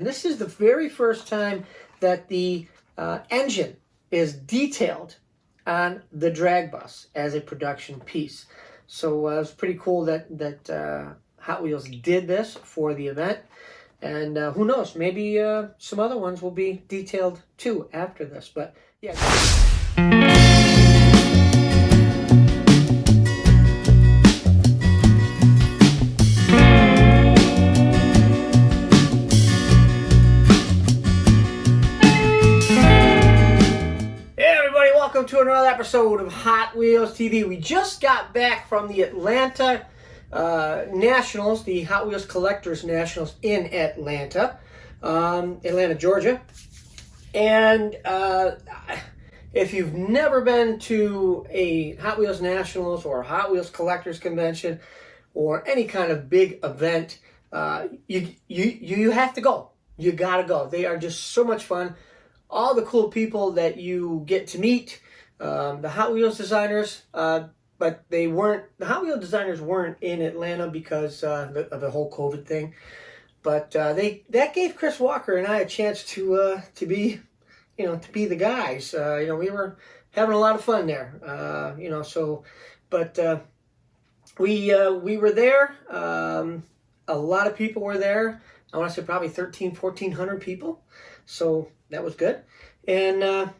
This is the very first time that the engine is detailed on the drag bus as a production piece. So it's pretty cool that Hot Wheels did this for the event. And who knows, maybe some other ones will be detailed too after this. But yeah. Welcome to another episode of Hot Wheels TV. We just got back from the Atlanta Nationals, the Hot Wheels Collectors Nationals in Atlanta, Georgia. And if you've never been to a Hot Wheels Nationals or Hot Wheels Collectors Convention or any kind of big event, you have to go. You gotta go. They are just so much fun. All the cool people that you get to meet, the Hot Wheels designers, but the Hot Wheels designers weren't in Atlanta because of the whole COVID thing. But that gave Chris Walker and I a chance to be the guys. We were having a lot of fun there. We were there. A lot of people were there. I want to say probably 1,400 people. So that was good. And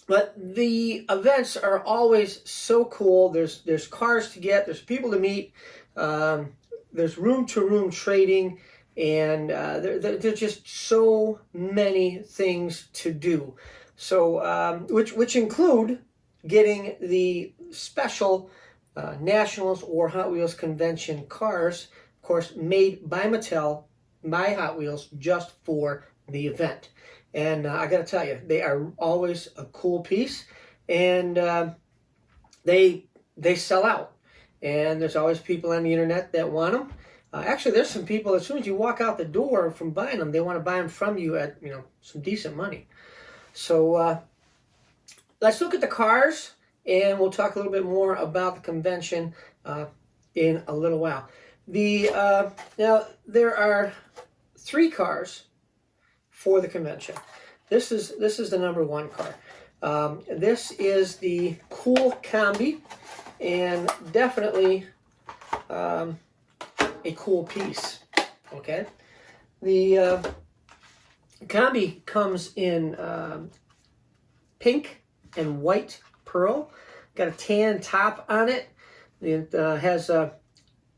but the events are always so cool. There's cars to get, there's people to meet, there's room-to-room trading, and there's just so many things to do. So which include getting the special Nationals or Hot Wheels convention cars, of course, made by Mattel, by Hot Wheels, just for the event. And I got to tell you, they are always a cool piece, and they sell out. And there's always people on the internet that want them. Actually, there's some people, as soon as you walk out the door from buying them, they want to buy them from you at some decent money. So let's look at the cars, and we'll talk a little bit more about the convention in a little while. Now there are 3 cars for the convention. This is the number 1 car. This is the Kool Kombi, and definitely a cool piece. Okay, the Kombi comes in pink and white pearl. Got a tan top on it. It has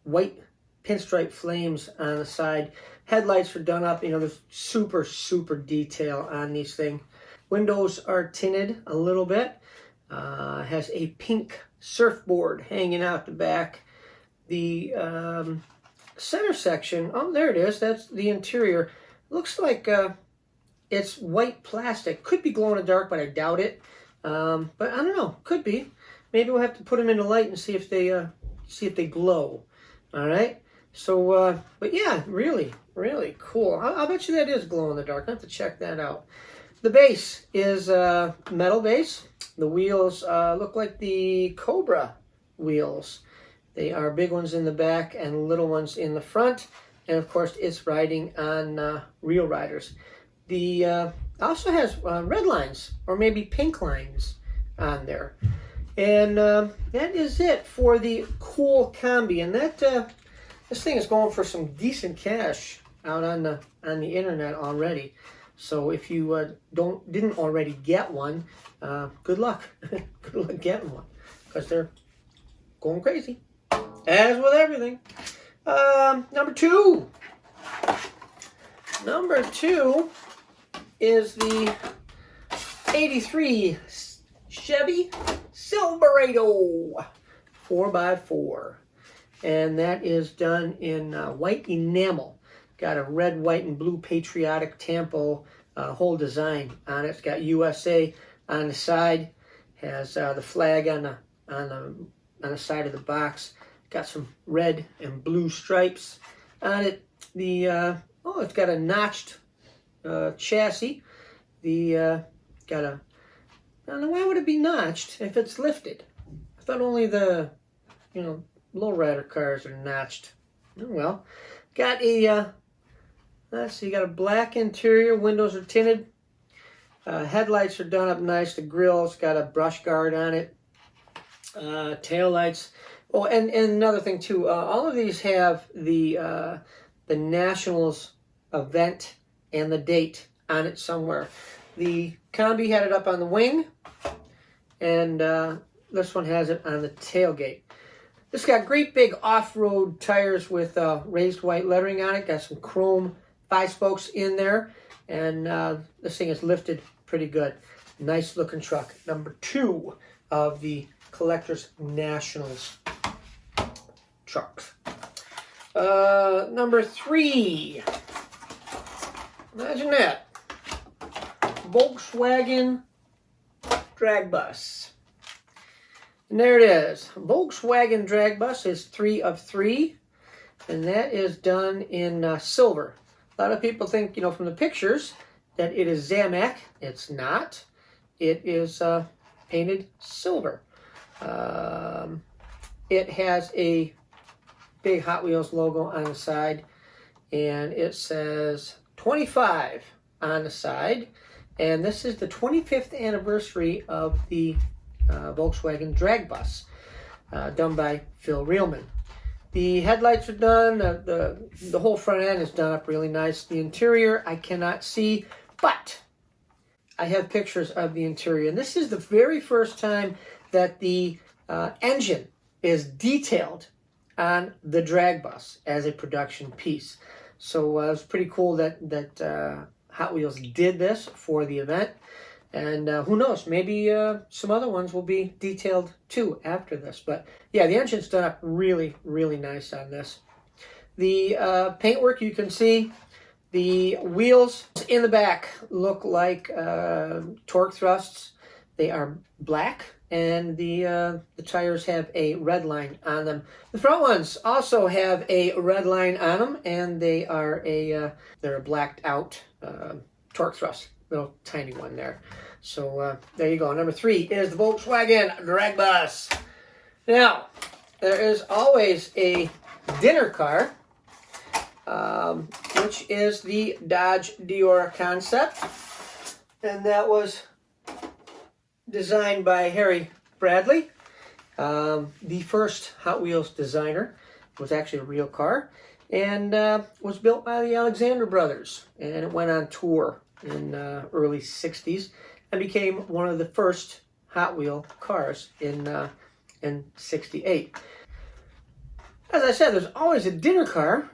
white pinstripe flames on the side. Headlights are done up. There's super detail on these things. Windows are tinted a little bit. Has a pink surfboard hanging out the back. The center section, oh, there it is. That's the interior. Looks like it's white plastic. Could be glow in the dark, but I doubt it. But I don't know. Could be. Maybe we'll have to put them in the light and see if they glow. All right. So, but yeah, really cool. I'll bet you that is glow in the dark. I have to check that out. The base is metal base. The wheels look like the Cobra wheels. They are big ones in the back and little ones in the front. And of course, it's riding on real riders. The also has red lines or maybe pink lines on there. And that is it for the Kool Kombi. And that this thing is going for some decent cash out on the internet already. So if you didn't already get one, good luck. Good luck getting one, because they're going crazy, as with everything. Number two is the '83 Chevy Silverado 4x4. And that is done in white enamel. Got a red, white, and blue patriotic Tampo whole design on it. It's got USA on the side. Has the flag on the side of the box. Got some red and blue stripes on it. It's got a notched chassis. I don't know, why would it be notched if it's lifted? I thought only the lowrider cars are notched. Oh well. Got a Let's see, you got a black interior, windows are tinted. Headlights are done up nice. The grill's got a brush guard on it. Tail lights. Oh, and another thing too. All of these have the Nationals event and the date on it somewhere. The Kombi had it up on the wing, and this one has it on the tailgate. This got great big off-road tires with raised white lettering on it. Got some chrome 5-spokes in there, and this thing is lifted pretty good. Nice looking truck. Number 2 of the Collector's Nationals trucks. Number 3. Imagine that. Volkswagen Drag Bus. And there it is. Volkswagen Drag Bus is 3 of 3. And that is done in silver. A lot of people think, from the pictures that it is Zarnock. It's not. It is painted silver. It has a big Hot Wheels logo on the side, and it says 25 on the side, and this is the 25th anniversary of the Volkswagen Drag Bus, done by Phil Reelman. The headlights are done, the whole front end is done up really nice. The interior I cannot see, but I have pictures of the interior, and this is the very first time that the engine is detailed on the drag bus as a production piece. So it was pretty cool that Hot Wheels did this for the event. And who knows, maybe some other ones will be detailed too after this. But yeah, the engine's done up really, really nice on this. The paintwork, you can see the wheels in the back look like torque thrusts. They are black, and the tires have a red line on them. The front ones also have a red line on them, and they are they're a blacked out torque thrust, little tiny one there. So there you go. Number 3 is the Volkswagen Drag Bus. Now, there is always a dinner car, which is the Dodge Deora concept, and that was designed by Harry Bradley, the first Hot Wheels designer. It was actually a real car, and was built by the Alexander brothers, and it went on tour in early 60s and became one of the first Hot Wheel cars in 68. As I said, there's always a dinner car,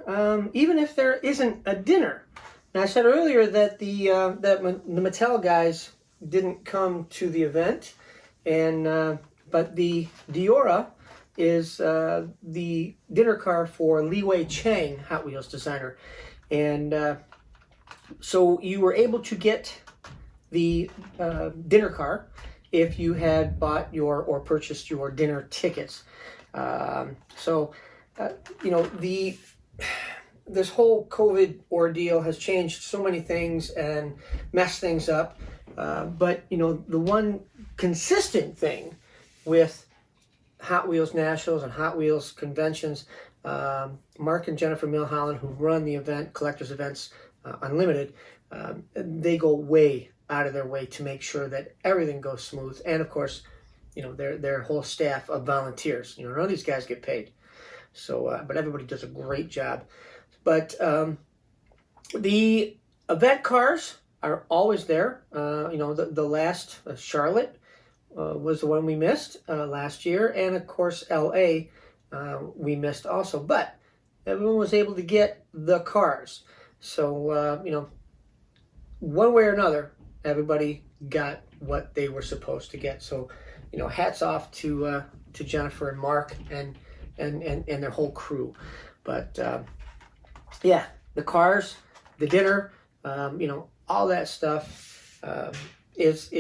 even if there isn't a dinner. Now, I said earlier that the Mattel guys didn't come to the event, and but the Deora is the dinner car for Li Wei Chang, Hot Wheels designer, and so you were able to get the dinner car if you had bought or purchased your dinner tickets. This whole COVID ordeal has changed so many things and messed things up. But the one consistent thing with Hot Wheels Nationals and Hot Wheels conventions, Mark and Jennifer Milholland, who run the event, Collectors Events Unlimited, they go way out of their way to make sure that everything goes smooth. And of course, their whole staff of volunteers. None of these guys get paid. So, but everybody does a great job. But the event cars are always there. The last, Charlotte, was the one we missed last year. And of course, LA, we missed also. But everyone was able to get the cars. So, one way or another, everybody got what they were supposed to get. So, hats off to Jennifer and Mark and their whole crew. But yeah, the cars, the dinner, all that stuff is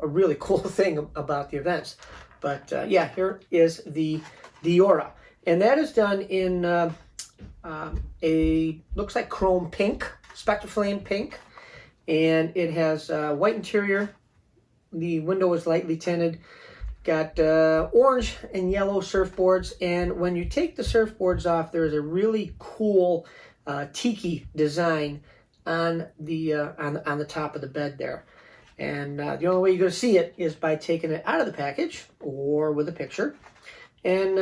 a really cool thing about the events. But yeah, here is the Deora, and that is done in looks like chrome pink, Spectraflame pink, and it has white interior. The window is lightly tinted. Got orange and yellow surfboards, and when you take the surfboards off, there's a really cool tiki design on the top of the bed there. And the only way you're going to see it is by taking it out of the package or with a picture. And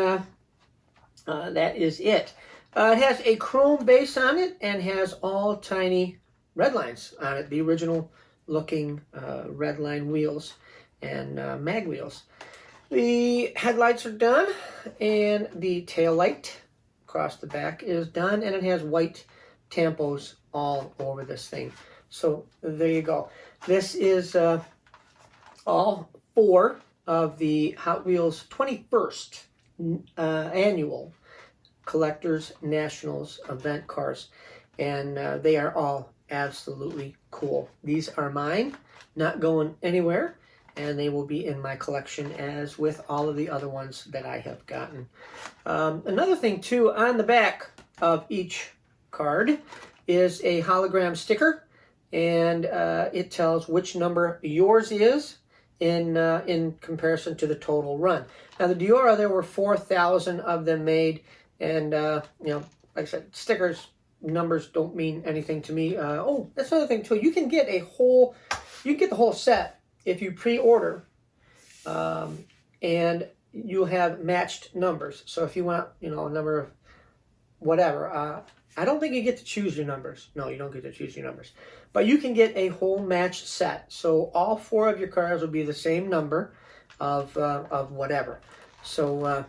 that is it. It has a chrome base on it and has all tiny red lines on it, the original looking red line wheels and mag wheels. The headlights are done, and the tail light across the back is done, and it has white tampos all over this thing. So there you go. This is all 4 of the Hot Wheels 21st annual Collectors Nationals event cars, and they are all absolutely cool. These are mine, not going anywhere, and they will be in my collection as with all of the other ones that I have gotten. Another thing too, on the back of each card is a hologram sticker, and it tells which number yours is in comparison to the total run. Now the Deora, there were 4,000 of them made, and you know, like I said, stickers, numbers don't mean anything to me. Oh, that's another thing too. You can get the whole set if you pre-order, and you'll have matched numbers. So if you want, you know, a number of whatever, I don't think you get to choose your numbers. No, you don't get to choose your numbers. But you can get a whole matched set. So all 4 of your cars will be the same number of whatever. So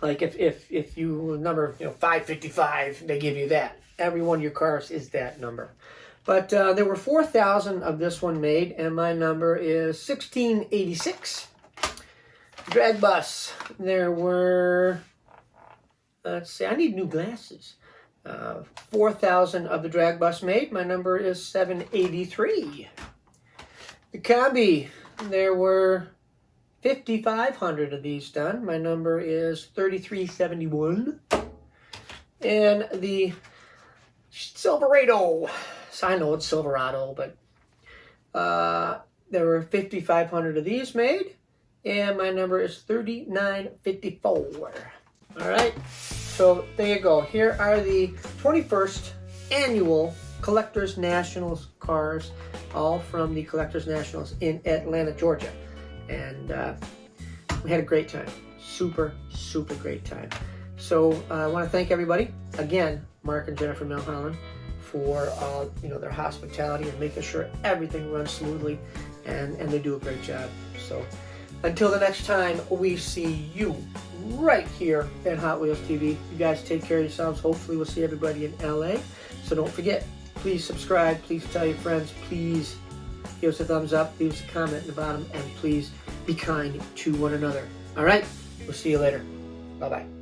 like if you number, you know, 555, they give you that. Every one of your cars is that number. But there were 4,000 of this one made, and my number is 1686. Drag Bus. There were, let's see, I need new glasses. 4,000 of the Drag Bus made. My number is 783. The Kombi. There were 5,500 of these done. My number is 3371. And the Silverado. So I know it's Silverado, but there were 5,500 of these made, and my number is 3954. All right, so there you go. Here are the 21st annual Collectors Nationals cars, all from the Collectors Nationals in Atlanta, Georgia. And we had a great time. Super, super great time. So I want to thank everybody. Again, Mark and Jennifer Milholland, for you know, their hospitality and making sure everything runs smoothly, and they do a great job. So until the next time we see you right here at Hot Wheels TV, you guys take care of yourselves. Hopefully we'll see everybody in LA. So don't forget, please subscribe, please tell your friends, please give us a thumbs up, leave us a comment in the bottom, and please be kind to one another. All right, we'll see you later. Bye-bye.